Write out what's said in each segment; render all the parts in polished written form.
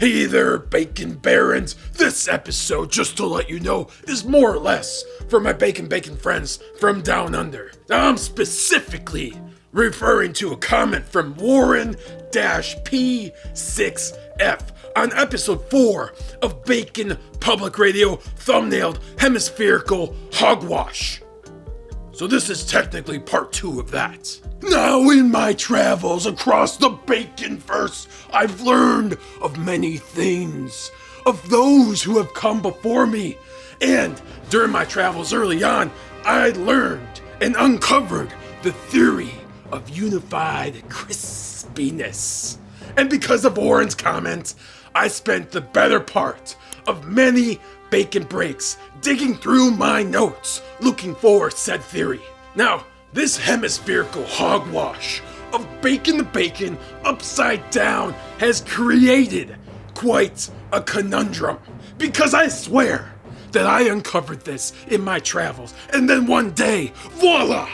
Hey there, Bacon Barons. This episode, just to let you know, is more or less for my bacon friends from down under. Now, I'm specifically referring to a comment from Warren-P6F on episode 4 of Bacon Public Radio, thumbnailed Hemispherical Hogwash. So this is technically part 2 of that. Now in my travels across the baconverse, I've learned of many things, of those who have come before me. And during my travels early on, I learned and uncovered the theory of unified crispiness. And because of Warren's comment, I spent the better part of many bacon breaks digging through my notes looking for said theory. Now, this hemispherical hogwash of bacon the bacon upside down has created quite a conundrum, because I swear that I uncovered this in my travels, and then one day, voila,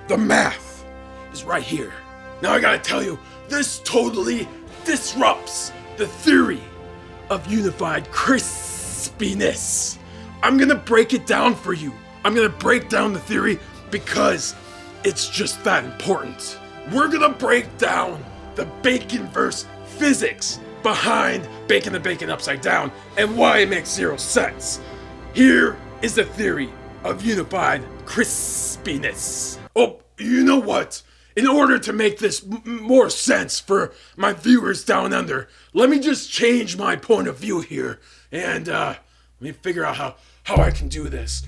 the math is right here. Now I gotta tell you, this totally disrupts the theory of unified crispiness. I'm gonna break it down for you. I'm gonna break down the theory because it's just that important. We're gonna break down the baconverse physics behind bacon the bacon upside down and why it makes zero sense. Here is the theory of unified crispiness. Oh, you know what? In order to make this more sense for my viewers down under, let me just change my point of view here and let me figure out how I can do this.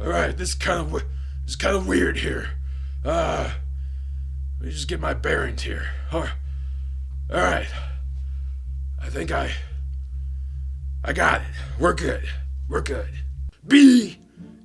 Alright, this is kind of weird here. Let me just get my bearings here. Alright. I think I got it. We're good. B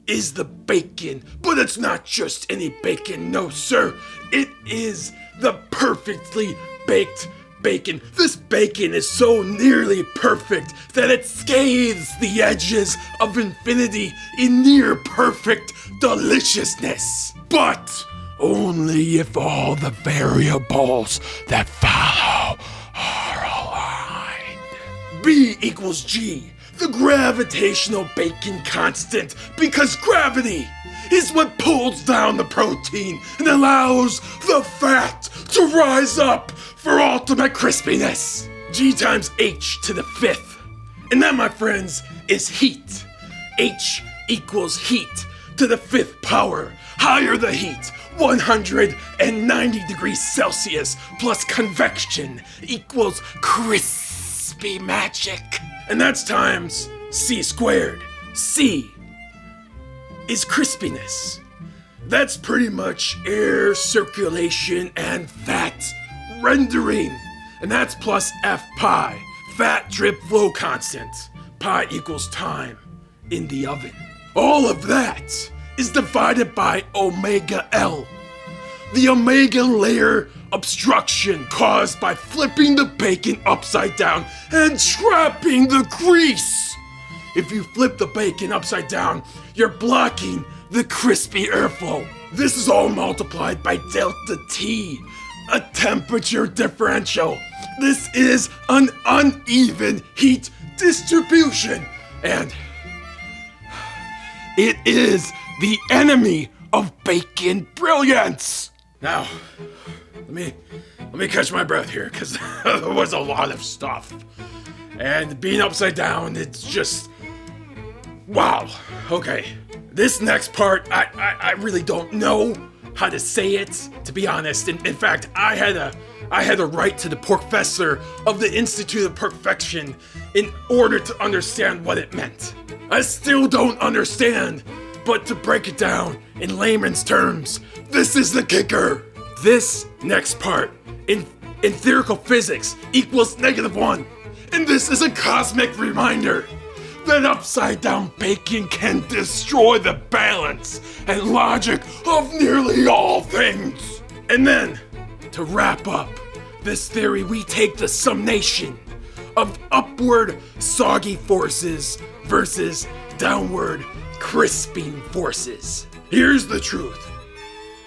is the bacon, but it's not just any bacon, no sir. It is the perfectly baked bacon. This bacon is so nearly perfect that it scathes the edges of infinity in near perfect deliciousness. But only if all the variables that follow are aligned. B equals G, the gravitational bacon constant, because gravity is what pulls down the protein and allows the fat to rise up for ultimate crispiness. G times H to the 5th. And that, my friends, is heat. H equals heat to the 5th power. Higher the heat, 190 degrees Celsius plus convection equals crispy magic. And that's times C squared. C is crispiness. That's pretty much air circulation and fat rendering. And that's plus F pi, fat drip flow constant. Pi equals time in the oven. All of that is divided by omega L, the omega layer obstruction caused by flipping the bacon upside down and trapping the grease. If you flip the bacon upside down, you're blocking the crispy airflow. This is all multiplied by delta T, a temperature differential. This is an uneven heat distribution, and it is the enemy of bacon brilliance. Now, let me catch my breath here, because there was a lot of stuff. And being upside down, it's just, wow. Okay, this next part, I really don't know how to say it, to be honest. In fact, I had to write to the professor of the Institute of Perfection in order to understand what it meant. I still don't understand, but to break it down in layman's terms, this is the kicker. This next part, in theoretical physics, equals -1. And this is a cosmic reminder that upside down bacon can destroy the balance and logic of nearly all things. And then, to wrap up this theory, we take the summation of upward soggy forces versus downward crisping forces. Here's the truth.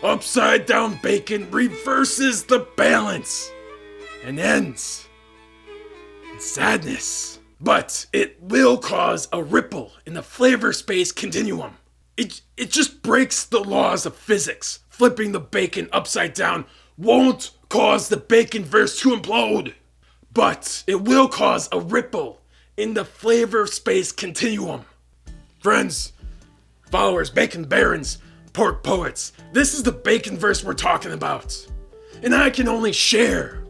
Upside down bacon reverses the balance and ends in sadness. But it will cause a ripple in the flavor space continuum. It just breaks the laws of physics. Flipping the bacon upside down won't cause the baconverse to implode. But it will cause a ripple in the flavor space continuum. Friends, followers, bacon barons, pork poets, this is the baconverse we're talking about. And I can only share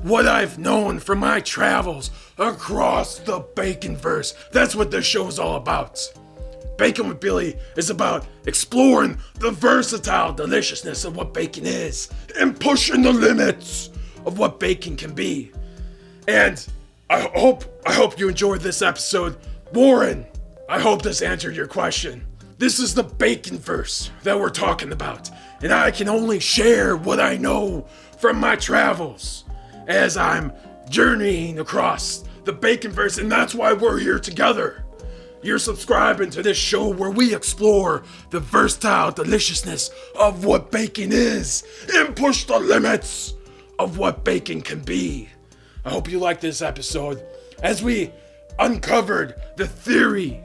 what I've known from my travels across the baconverse. That's what this show is all about. Bacon with Billy is about exploring the versatile deliciousness of what bacon is and pushing the limits of what bacon can be. And I hope you enjoyed this episode. Warren, I hope this answered your question. This is the baconverse that we're talking about, and I can only share what I know from my travels as I'm journeying across the baconverse, and that's why we're here together. You're subscribing to this show where we explore the versatile deliciousness of what bacon is and push the limits of what bacon can be. I hope you liked this episode as we uncovered the theory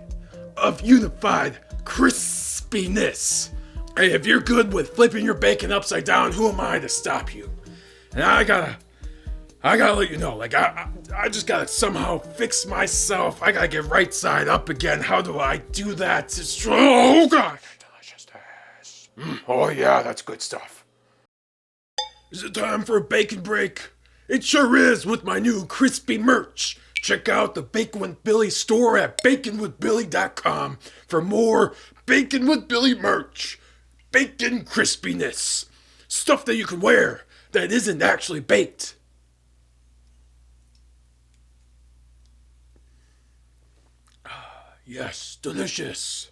of unified crispiness. Hey, if you're good with flipping your bacon upside down, who am I to stop you? And I gotta let you know, like I just gotta somehow fix myself. I gotta get right side up again. How do I do that? Oh God, deliciousness. Oh yeah, that's good stuff. Is it time for a bacon break? It sure is with my new crispy merch. Check out the Bacon with Billy store at baconwithbilly.com for more Bacon with Billy merch. Bacon crispiness. Stuff that you can wear that isn't actually baked. Yes, delicious.